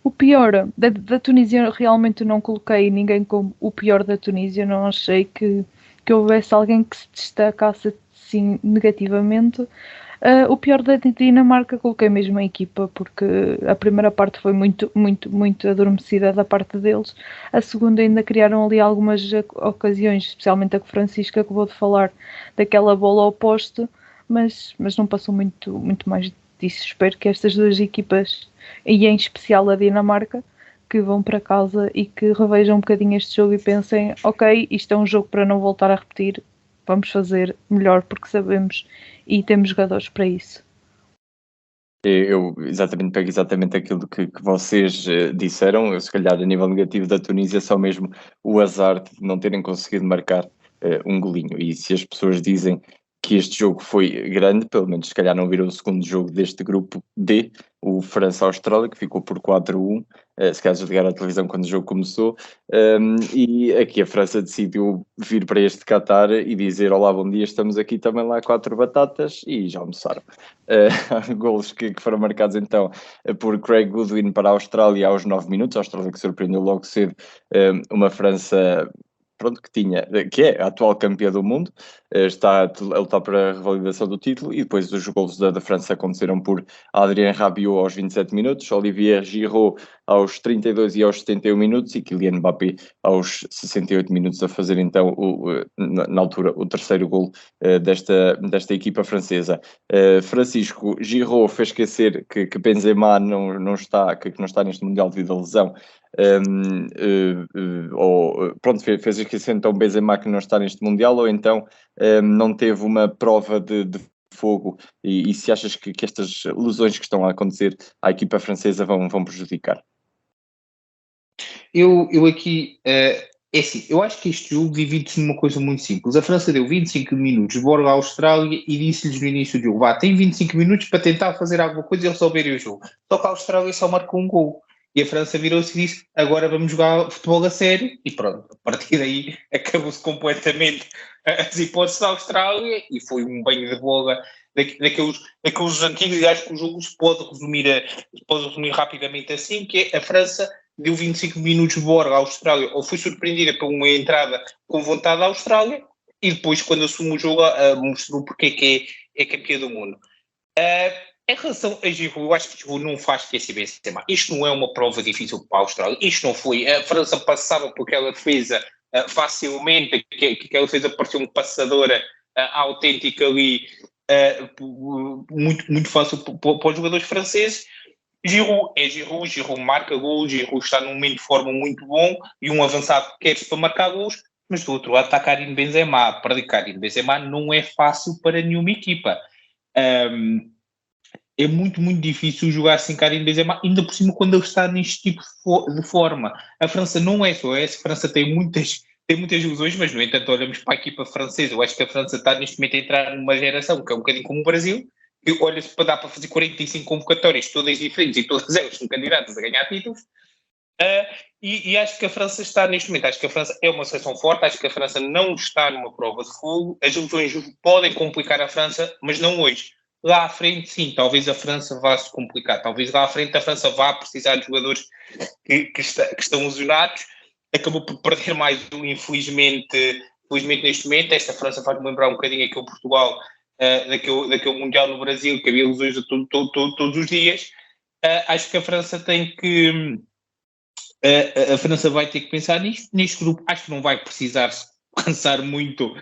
O pior da Tunísia, realmente não coloquei ninguém como o pior da Tunísia, não achei que houvesse alguém que se destacasse assim negativamente. O pior da Dinamarca coloquei mesmo a equipa, porque a primeira parte foi muito adormecida da parte deles. A segunda ainda criaram ali algumas ocasiões, especialmente a que Francisco acabou de falar, daquela bola ao poste, mas não passou muito mais disso. Espero que estas duas equipas, e em especial a Dinamarca, que vão para casa e que revejam um bocadinho este jogo e pensem, ok, isto é um jogo para não voltar a repetir, vamos fazer melhor porque sabemos e temos jogadores para isso.
Eu pego exatamente aquilo que vocês disseram. Eu, se calhar, a nível negativo da Tunísia, só mesmo o azar de não terem conseguido marcar um golinho. E se as pessoas dizem que este jogo foi grande, pelo menos se calhar não viram o segundo jogo deste grupo D, o França-Austrália, que ficou por 4-1, se calhar ligaram à televisão quando o jogo começou, e aqui a França decidiu vir para este Qatar e dizer: olá, bom dia, estamos aqui também lá 4 batatas, e já almoçaram. Golos que foram marcados então por Craig Goodwin para a Austrália aos 9 minutos, a Austrália que surpreendeu logo cedo uma França que é a atual campeã do mundo, está a lutar para a revalidação do título, e depois os golos da França aconteceram por Adrien Rabiot aos 27 minutos, Olivier Giroud aos 32 e aos 71 minutos e Kylian Mbappé aos 68 minutos, a fazer então na altura o terceiro golo desta equipa francesa. Francisco, Giroud fez esquecer que Benzema não está neste Mundial devido à lesão. Pronto, fez esquecer então Benzema que não está neste Mundial, ou então não teve uma prova de fogo, e se achas que estas lesões que estão a acontecer à equipa francesa vão prejudicar?
Eu aqui, é assim, eu acho que este jogo divide-se numa coisa muito simples. A França deu 25 minutos de bola à Austrália e disse-lhes no início do jogo: tem 25 minutos para tentar fazer alguma coisa e eles resolverem o jogo. Só que a Austrália só marcou um gol. E a França virou-se e disse: agora vamos jogar futebol a sério. E pronto, a partir daí acabou-se completamente as hipóteses da Austrália e foi um banho de bola daqueles antigos. E acho que o jogo se pode resumir rapidamente assim, que é: a França deu 25 minutos de bola à Austrália, ou foi surpreendida por uma entrada com vontade à Austrália, e depois, quando assume o jogo, mostrou porque que é campeã do mundo. Em relação a Giroud, eu acho que Giroud não faz esquecer Benzema. Isto não é uma prova difícil para a Austrália. Isto não foi. A França passava por aquela defesa facilmente, que aquela defesa parecia uma passadora autêntica ali, muito fácil para os jogadores franceses. Giroud marca gols, Giroud está num momento de forma muito bom e um avançado que quer-se para marcar gols, mas do outro lado está Karim Benzema. Perder Karim Benzema não é fácil para nenhuma equipa. É muito, muito difícil jogar sem Karim Benzema, ainda por cima quando ele está neste tipo de forma. A França não é só essa, a França tem muitas ilusões, mas no entanto olhamos para a equipa francesa. Eu acho que a França está neste momento a entrar numa geração que é um bocadinho como o Brasil, que olha-se para dar para fazer 45 convocatórias, todas diferentes e todas elas são candidatas a ganhar títulos. E acho que a França está neste momento, acho que a França é uma seleção forte, acho que a França não está numa prova de fogo, as ilusões podem complicar a França, mas não hoje. Lá à frente, sim, talvez a França vá se complicar, talvez lá à frente a França vá precisar de jogadores que estão lesionados, acabou por perder mais um, infelizmente neste momento. Esta França faz-me lembrar um bocadinho aquele Portugal, daquele Mundial no Brasil, que havia lesões todos os dias. Acho que a França tem que... a França vai ter que pensar nisto. Neste grupo, acho que não vai precisar se cansar muito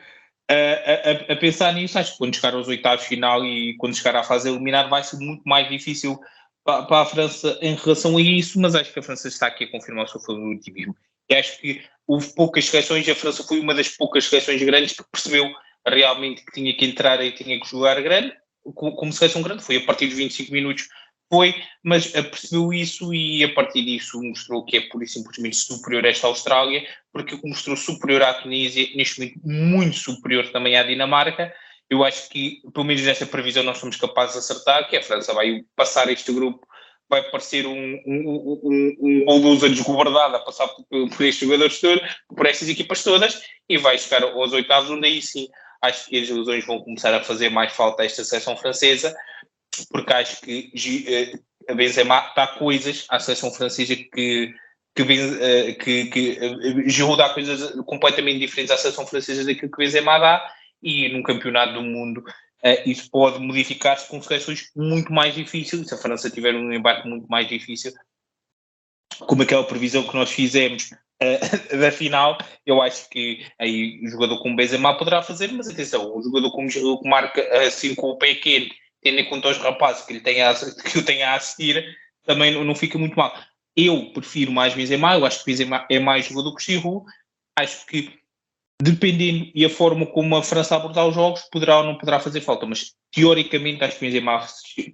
a pensar nisso. Acho que quando chegar aos oitavos de final e quando chegar à fase eliminar vai ser muito mais difícil para a França em relação a isso, mas acho que a França está aqui a confirmar o seu favoritismo. E acho que houve poucas seleções, a França foi uma das poucas seleções grandes que percebeu realmente que tinha que entrar e tinha que jogar grande, como seleção grande. Foi a partir dos 25 minutos, mas percebeu isso e a partir disso mostrou que é pura e simplesmente superior a esta Austrália, porque mostrou superior à Tunísia, neste momento muito superior também à Dinamarca. Eu acho que, pelo menos nesta previsão, nós somos capazes de acertar, que a França vai passar este grupo, vai parecer um bulldozer desgovernado a passar por estes jogadores todos, por estas equipas todas, e vai chegar aos oitavos, onde aí sim acho que as ilusões vão começar a fazer mais falta a esta seleção francesa, porque acho que a Benzema dá coisas à seleção francesa que Giroud dá coisas completamente diferentes à seleção francesa daquilo que Benzema dá, e num campeonato do mundo isso pode modificar-se com seleções muito mais difíceis. Se a França tiver um embate muito mais difícil, como aquela previsão que nós fizemos da final, eu acho que aí o jogador como Benzema poderá fazer, mas atenção, o jogador como Giroud que marca assim com o pé quente, tendo em conta os rapazes que o tenha a assistir, também não fica muito mal. Eu prefiro mais Benzema, eu acho que Benzema é mais jogador que Giroud. Acho que dependendo e a forma como a França abordar os jogos, poderá ou não poderá fazer falta, mas teoricamente acho que Benzema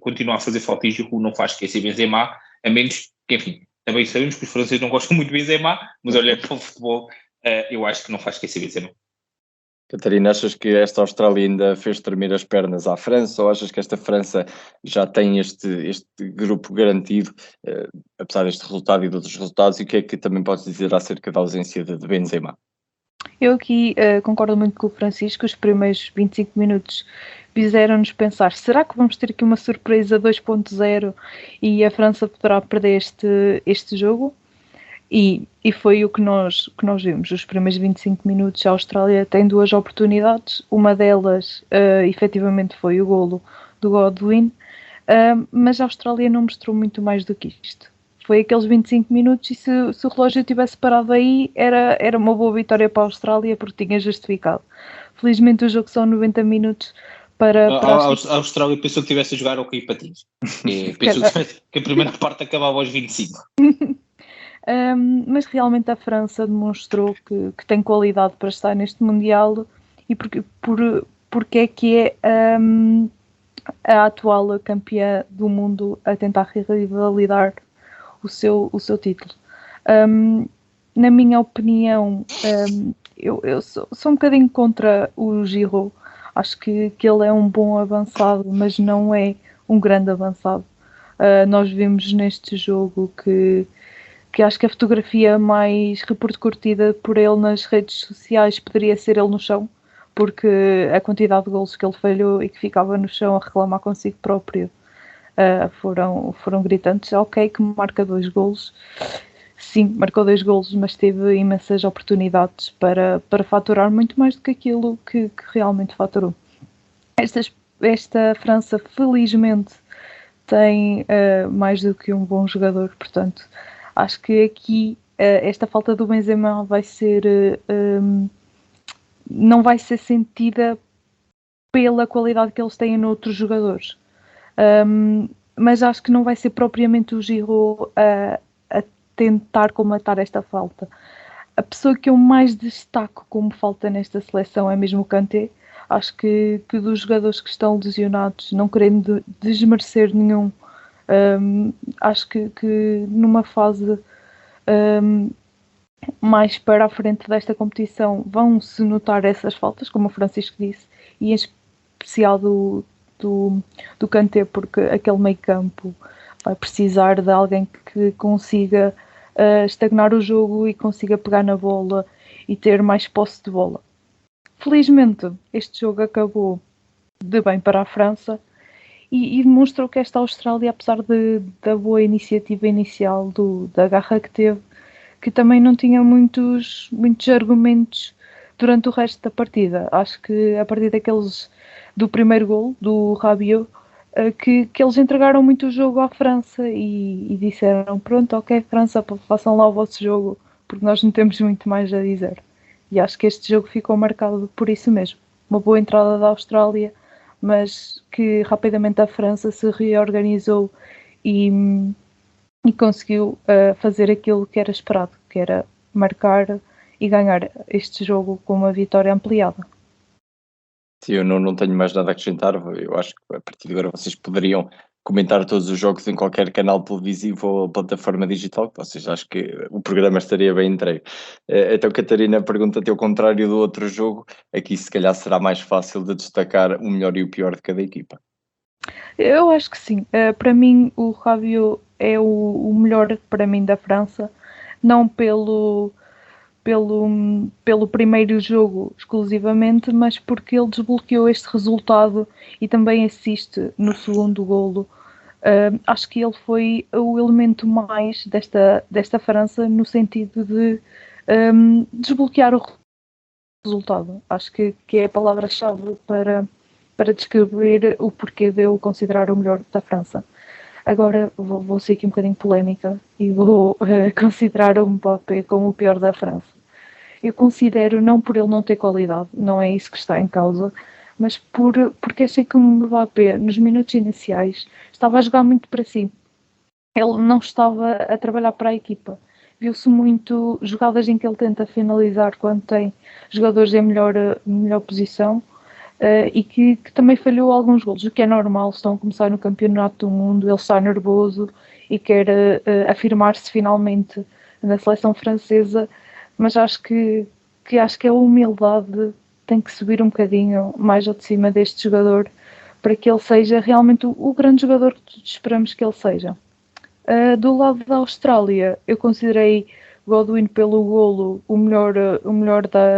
continua a fazer falta e Giroud não faz esquecer Benzema, a menos que, enfim, também sabemos que os franceses não gostam muito de Benzema, mas olhando para o futebol, eu acho que não faz esquecer Benzema.
Catarina, achas que esta Austrália ainda fez tremer as pernas à França, ou achas que esta França já tem este grupo garantido, apesar deste resultado e de outros resultados, e o que é que também podes dizer acerca da ausência de Benzema?
Eu aqui concordo muito com o Francisco. Os primeiros 25 minutos fizeram-nos pensar, será que vamos ter aqui uma surpresa 2.0 e a França poderá perder este jogo? E foi o que nós vimos. Os primeiros 25 minutos a Austrália tem duas oportunidades, uma delas efetivamente foi o golo do Godwin, mas a Austrália não mostrou muito mais do que isto. Foi aqueles 25 minutos e se o relógio tivesse parado aí era uma boa vitória para a Austrália porque tinha justificado. Felizmente o jogo são 90 minutos para
a Austrália pensou que estivesse a jogar ao Caio Patins. Pensou que a primeira parte acabava aos 25.
Mas realmente a França demonstrou que tem qualidade para estar neste Mundial e porque é que é a atual campeã do mundo a tentar revalidar o seu título. Na minha opinião, eu sou um bocadinho contra o Giroud. Acho que ele é um bom avançado, mas não é um grande avançado. Nós vimos neste jogo que acho que a fotografia mais repercutida por ele nas redes sociais poderia ser ele no chão, porque a quantidade de golos que ele falhou e que ficava no chão a reclamar consigo próprio foram gritantes. Ok, que marca 2 golos. Sim, marcou 2 golos, mas teve imensas oportunidades para faturar muito mais do que aquilo que realmente faturou. Esta França, felizmente, tem mais do que um bom jogador, portanto, acho que aqui esta falta do Benzema vai ser não vai ser sentida pela qualidade que eles têm noutros jogadores. mas acho que não vai ser propriamente o Giroud a tentar colmatar esta falta. A pessoa que eu mais destaco como falta nesta seleção é mesmo o Kanté. Acho que dos jogadores que estão lesionados, não querendo desmerecer nenhum, acho que numa fase mais para a frente desta competição vão-se notar essas faltas, como o Francisco disse, e em especial do Kanté, porque aquele meio campo vai precisar de alguém que consiga estagnar o jogo e consiga pegar na bola e ter mais posse de bola. Felizmente, este jogo acabou de bem para a França e demonstrou que esta Austrália, apesar da boa iniciativa inicial, da garra que teve, que também não tinha muitos argumentos durante o resto da partida. Acho que a partir do primeiro gol, do Rabiot, que eles entregaram muito o jogo à França e disseram, pronto, ok, França, façam lá o vosso jogo, porque nós não temos muito mais a dizer. E acho que este jogo ficou marcado por isso mesmo. Uma boa entrada da Austrália, mas que rapidamente a França se reorganizou e conseguiu fazer aquilo que era esperado, que era marcar e ganhar este jogo com uma vitória ampliada.
Sim, eu não tenho mais nada a acrescentar. Eu acho que a partir de agora vocês poderiam comentar todos os jogos em qualquer canal televisivo ou plataforma digital, que vocês acham que o programa estaria bem entregue. Então, Catarina, pergunta-te ao contrário do outro jogo, aqui se calhar será mais fácil de destacar o melhor e o pior de cada equipa.
Eu acho que sim. Para mim, o Rabiot é o melhor para mim da França, não pelo primeiro jogo exclusivamente, mas porque ele desbloqueou este resultado e também assiste no segundo golo. Acho que ele foi o elemento mais desta França no sentido de desbloquear o resultado. Acho que é a palavra-chave para descrever o porquê de eu considerar o melhor da França. Agora vou ser aqui um bocadinho polémica e vou considerar o Mbappé como o pior da França. Eu considero, não por ele não ter qualidade, não é isso que está em causa, mas porque achei que o Mbappé, nos minutos iniciais, estava a jogar muito para si. Ele não estava a trabalhar para a equipa. Viu-se muito jogadas em que ele tenta finalizar quando tem jogadores em melhor posição e que também falhou alguns golos, o que é normal. Estão a começar no campeonato do mundo, ele está nervoso e quer afirmar-se finalmente na seleção francesa, mas acho que a humildade tem que subir um bocadinho mais ao de cima deste jogador para que ele seja realmente o grande jogador que todos esperamos que ele seja. Do lado da Austrália, eu considerei Godwin pelo golo o melhor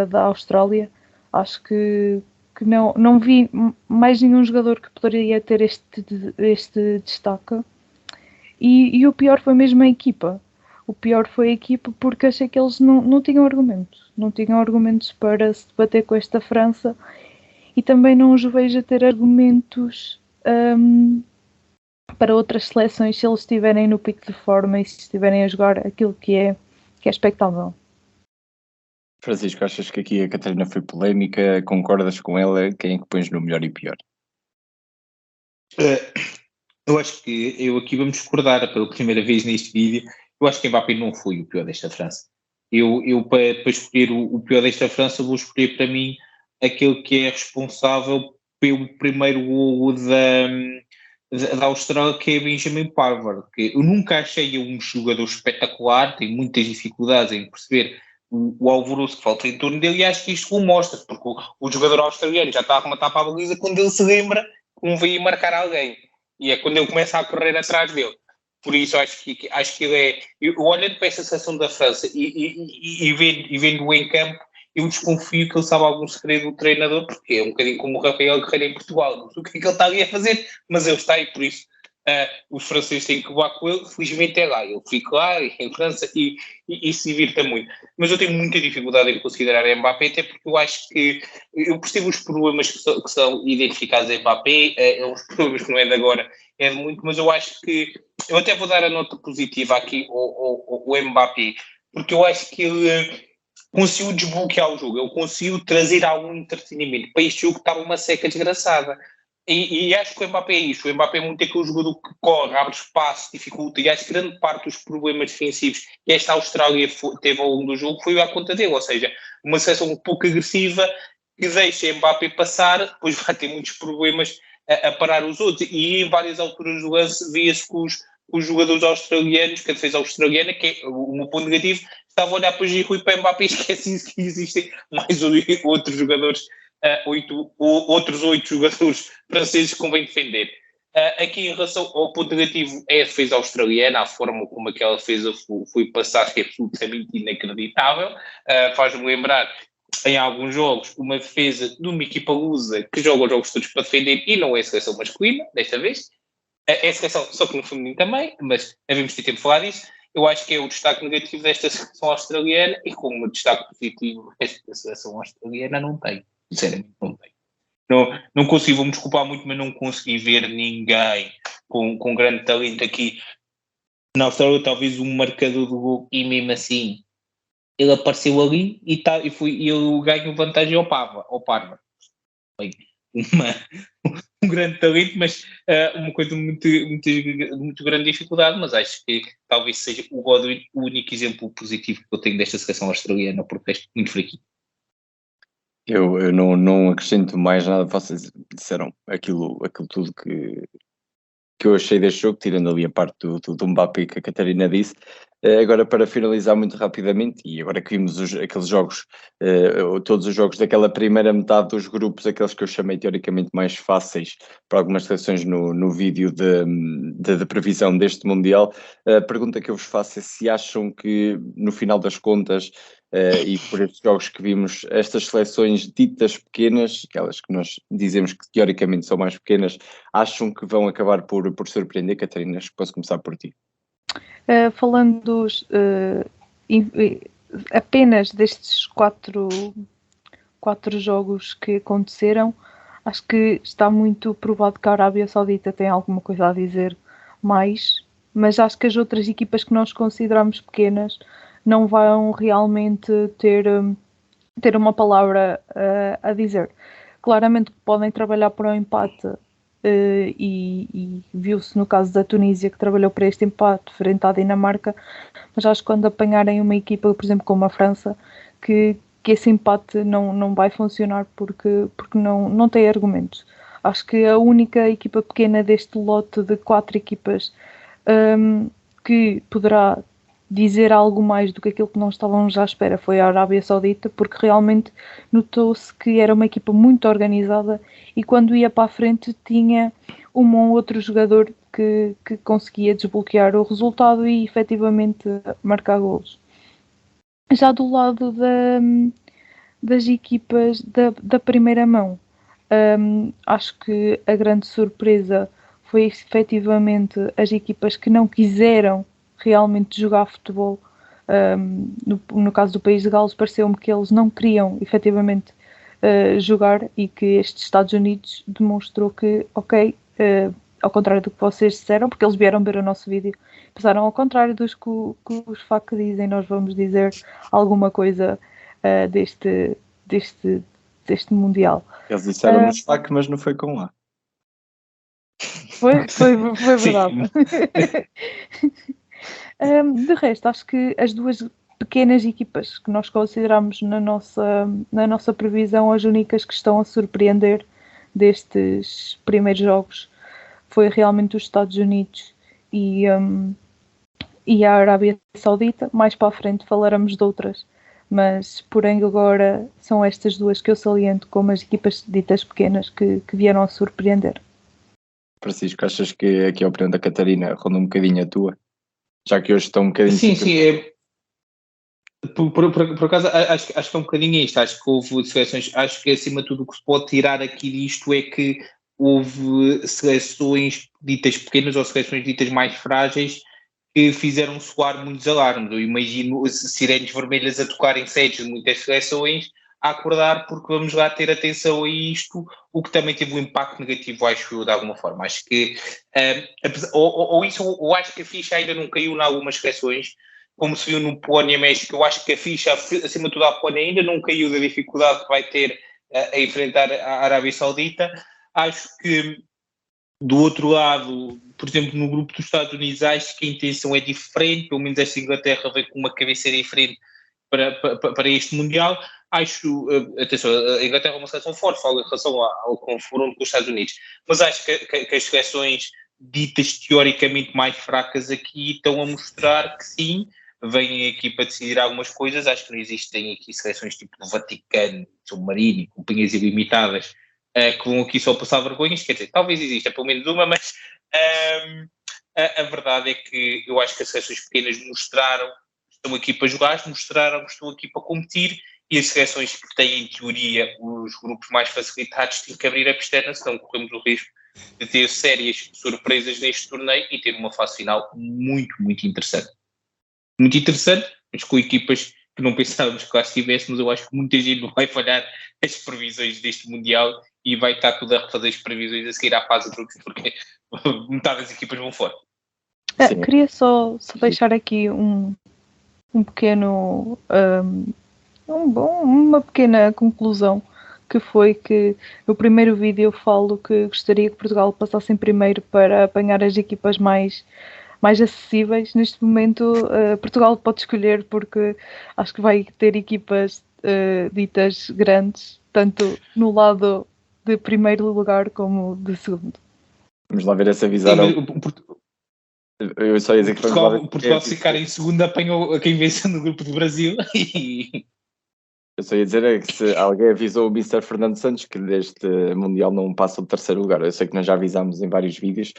da Austrália. Acho que não vi mais nenhum jogador que poderia ter este destaque. E o pior foi mesmo a equipa. O pior foi a equipa porque achei que eles não tinham argumentos. Não tinham argumentos para se debater com esta França e também não os vejo a ter argumentos para outras seleções se eles estiverem no pico de forma e se estiverem a jogar aquilo que é expectável.
Francisco, achas que aqui a Catarina foi polémica? Concordas com ela? Quem é que pões no melhor e pior?
Eu acho que aqui vamos discordar pela primeira vez neste vídeo. Eu acho que Mbappé não foi o pior desta França. Eu para escolher o pior desta França, vou escolher para mim aquele que é responsável pelo primeiro golo da Austrália, que é Benjamin Pavard, que eu nunca achei um jogador espetacular, tem muitas dificuldades em perceber o alvoroço que falta em torno dele, e acho que isto o mostra, porque o jogador australiano já está a rematar para a baliza quando ele se lembra que veio marcar alguém, e é quando ele começa a correr atrás dele. Por isso acho que ele é... Eu, olhando para essa seleção da França e vendo-o em campo, eu desconfio que ele sabe algum segredo do treinador, porque é um bocadinho como o Rafael Guerreiro em Portugal. Não sei o que é que ele está ali a fazer, mas ele está aí, por isso os franceses têm que voar com ele. Felizmente é lá, ele fica lá em França e se divirta muito. Mas eu tenho muita dificuldade em considerar Mbappé, até porque eu acho que eu percebo os problemas que são identificados em Mbappé, os problemas que não é de agora, é de muito, mas eu acho que eu até vou dar a nota positiva aqui ao Mbappé, porque eu acho que ele conseguiu desbloquear o jogo, ele conseguiu trazer algum entretenimento para este jogo que estava uma seca desgraçada. E acho que o Mbappé é isso. O Mbappé é muito aquele jogador que corre, abre espaço, dificulta. E acho que grande parte dos problemas defensivos que esta Austrália teve ao longo do jogo foi à conta dele. Ou seja, uma seleção um pouco agressiva que deixa Mbappé passar, depois vai ter muitos problemas a parar os outros. E em várias alturas do lance via-se que os jogadores australianos, que a defesa australiana, que é o meu ponto negativo, estava a olhar para o Giroud e para Mbappé e esquecem-se que existem mais outros jogadores, outros 8 jogadores franceses que convém defender. Aqui em relação ao ponto negativo é a defesa australiana, a forma como aquela defesa foi passar é absolutamente inacreditável. Faz-me lembrar, em alguns jogos, uma defesa de uma equipa lusa que joga os jogos todos para defender e não é a seleção masculina, desta vez. É a seleção, só que no feminino também, mas devemos ter tempo de falar disso. Eu acho que é o destaque negativo desta seleção australiana e como destaque positivo esta seleção australiana não tem. Sinceramente não tem. Não consigo, vou-me desculpar muito, mas não consegui ver ninguém com grande talento aqui. Na Austrália talvez um marcador do gol e mesmo assim ele apareceu ali e eu ganho vantagem ao Parma. Foi um grande talento, mas uma coisa muito grande dificuldade, mas acho que talvez seja o Godwin o único exemplo positivo que eu tenho desta seleção australiana, porque é muito fraquinho.
Eu não acrescento mais nada, vocês disseram aquilo tudo que eu achei deste jogo, tirando ali a parte do Mbappé que a Catarina disse. Agora, para finalizar muito rapidamente, e agora que vimos aqueles jogos, todos os jogos daquela primeira metade dos grupos, aqueles que eu chamei teoricamente mais fáceis para algumas seleções no vídeo de previsão deste Mundial, a pergunta que eu vos faço é se acham que, no final das contas, e por estes jogos que vimos, estas seleções ditas pequenas, aquelas que nós dizemos que teoricamente são mais pequenas, acham que vão acabar por surpreender? Catarina, acho que posso começar por ti.
Falando apenas destes quatro jogos que aconteceram, acho que está muito provado que a Arábia Saudita tem alguma coisa a dizer mais, mas acho que as outras equipas que nós consideramos pequenas não vão realmente ter uma palavra a dizer. Claramente podem trabalhar para um empate, e viu-se no caso da Tunísia que trabalhou para este empate frente à Dinamarca, mas acho que quando apanharem uma equipa, por exemplo, como a França, que esse empate não vai funcionar porque não tem argumentos. Acho que a única equipa pequena deste lote de 4 equipas que poderá dizer algo mais do que aquilo que nós estávamos à espera foi a Arábia Saudita, porque realmente notou-se que era uma equipa muito organizada e quando ia para a frente tinha um ou outro jogador que conseguia desbloquear o resultado e efetivamente marcar golos. Já do lado das equipas da primeira mão, acho que a grande surpresa foi efetivamente as equipas que não quiseram realmente jogar futebol. No caso do país de Gales, pareceu-me que eles não queriam efetivamente jogar e que estes Estados Unidos demonstrou que, ok, ao contrário do que vocês disseram, porque eles vieram ver o nosso vídeo, pensaram ao contrário dos que os FAC dizem, nós vamos dizer alguma coisa deste Mundial.
Eles disseram nos FAC, mas não foi com lá.
Foi verdade. De resto, acho que as duas pequenas equipas que nós consideramos na nossa previsão as únicas que estão a surpreender destes primeiros jogos foi realmente os Estados Unidos e a Arábia Saudita. Mais para a frente falaremos de outras, mas porém agora são estas duas que eu saliento como as equipas ditas pequenas que vieram a surpreender.
Francisco, achas que aqui a opinião da Catarina ronda um bocadinho a tua? Já que hoje estão um bocadinho...
Sim. Por acaso, acho que é um bocadinho isto. Acho que houve seleções... Acho que, acima de tudo, o que se pode tirar aqui disto é que houve seleções ditas pequenas ou seleções ditas mais frágeis que fizeram soar muitos alarmes. Eu imagino sirenes vermelhas a tocar em sedes de muitas seleções a acordar porque vamos lá ter atenção a isto, o que também teve um impacto negativo, acho eu, de alguma forma. Acho que, ou acho que a ficha ainda não caiu em algumas seleções, como se viu no Polónia-México. Eu acho que a ficha, acima de tudo, a Polónia ainda não caiu da dificuldade que vai ter a enfrentar a Arábia Saudita. Acho que do outro lado, por exemplo, no grupo dos Estados Unidos, acho que a intenção é diferente, pelo menos esta Inglaterra veio com uma cabeça diferente para este Mundial. Acho, atenção, a Inglaterra é uma seleção forte, falo em relação ao confronto com os Estados Unidos, mas acho que as seleções ditas teoricamente mais fracas aqui estão a mostrar que sim, vêm aqui para decidir algumas coisas. Acho que não existem aqui seleções tipo do Vaticano, Submarino, companhias ilimitadas, que vão aqui só passar vergonhas. Quer dizer, talvez exista pelo menos uma, mas a verdade é que eu acho que as seleções pequenas mostraram que estão aqui para jogar, mostraram que estão aqui para competir, e as seleções que têm, em teoria, os grupos mais facilitados têm que abrir a pestana, senão corremos o risco de ter sérias surpresas neste torneio e ter uma fase final muito, muito interessante. Muito interessante, mas com equipas que não pensávamos que lá estivéssemos. Eu acho que muita gente vai falhar as previsões deste Mundial e vai estar tudo a refazer as previsões a seguir à fase de grupos, porque metade das equipas vão fora.
Queria só deixar aqui um pequeno... uma pequena conclusão, que foi que no primeiro vídeo eu falo que gostaria que Portugal passasse em primeiro para apanhar as equipas mais acessíveis. Neste momento Portugal pode escolher, porque acho que vai ter equipas ditas grandes, tanto no lado de primeiro lugar como de segundo.
Vamos lá ver essa visão. Eu só ia dizer que
Portugal se ficar em segundo apanhou a quem venceu no grupo do Brasil.
Eu só ia dizer que se alguém avisou o Mr. Fernando Santos que deste Mundial não passa o terceiro lugar. Eu sei que nós já avisámos em vários vídeos,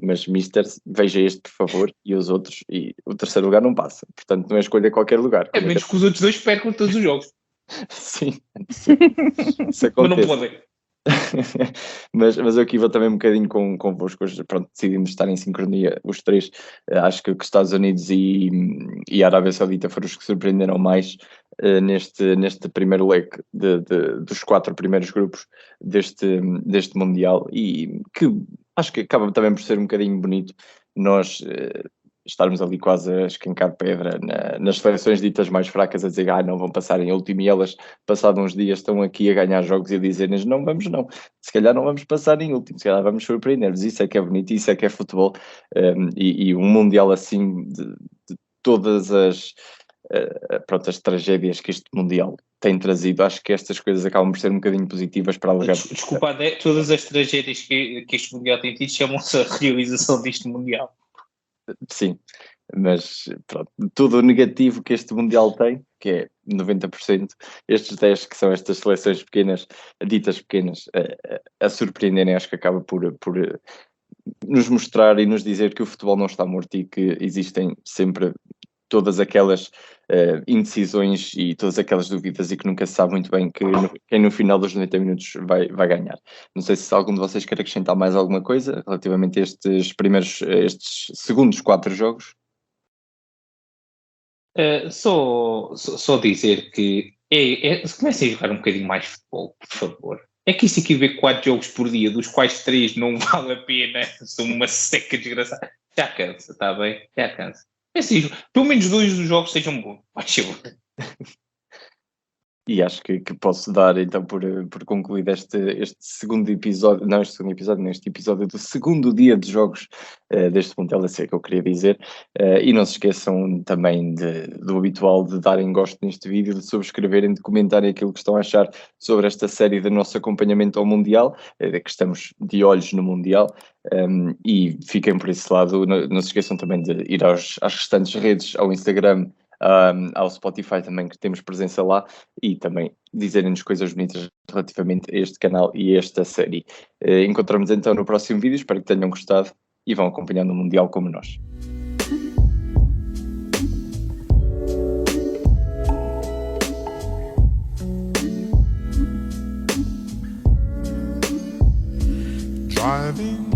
mas Mr. veja este, por favor, e os outros, e o terceiro lugar não passa. Portanto, não é escolha qualquer lugar.
É menos que os outros dois percam todos os jogos.
Sim. Isso acontece.
Mas não podem.
mas eu aqui vou também um bocadinho convosco. Hoje, pronto, decidimos estar em sincronia os três. Acho que os Estados Unidos e a Arábia Saudita foram os que surpreenderam mais neste primeiro leque dos 4 primeiros grupos deste Mundial, e que acho que acaba também por ser um bocadinho bonito nós estarmos ali quase a esquencar pedra nas seleções ditas mais fracas, a dizer não vão passar em último, e elas, passados uns dias, estão aqui a ganhar jogos e a dizerem não vamos não, se calhar não vamos passar em último, se calhar vamos surpreender-vos. Isso é que é bonito, isso é que é futebol, e um Mundial assim de todas as tragédias que este Mundial tem trazido. Acho que estas coisas acabam por ser um bocadinho positivas para alegar.
Desculpa, todas as tragédias que este Mundial tem tido chamam-se a realização deste Mundial.
Sim, mas pronto, tudo o negativo que este Mundial tem, que é 90%, estes 10 que são estas seleções pequenas, ditas pequenas, a surpreenderem, acho que acaba por nos mostrar e nos dizer que o futebol não está morto e que existem sempre todas aquelas indecisões e todas aquelas dúvidas, e que nunca se sabe muito bem quem no final dos 90 minutos vai ganhar. Não sei se algum de vocês quer acrescentar mais alguma coisa relativamente a estes segundos 4 jogos.
Só dizer que comecem a jogar um bocadinho mais futebol, por favor. É que isto aqui ver 4 jogos por dia, dos quais 3 não vale a pena, são uma seca desgraçada. Já cansa, está bem? Já cansa. É assim, pelo menos 2 dos jogos sejam bons.
E acho que posso dar então por concluído este segundo episódio, neste episódio do segundo dia de jogos deste Mundial da Seca, que eu queria dizer. E não se esqueçam também do habitual de darem gosto neste vídeo, de subscreverem, de comentarem aquilo que estão a achar sobre esta série do nosso acompanhamento ao Mundial, que estamos de olhos no Mundial. E fiquem por esse lado. Não se esqueçam também de ir às restantes redes, ao Instagram, ao Spotify também, que temos presença lá, e também dizerem-nos coisas bonitas relativamente a este canal e a esta série. Encontramos então no próximo vídeo, espero que tenham gostado e vão acompanhando o Mundial como nós.
Driving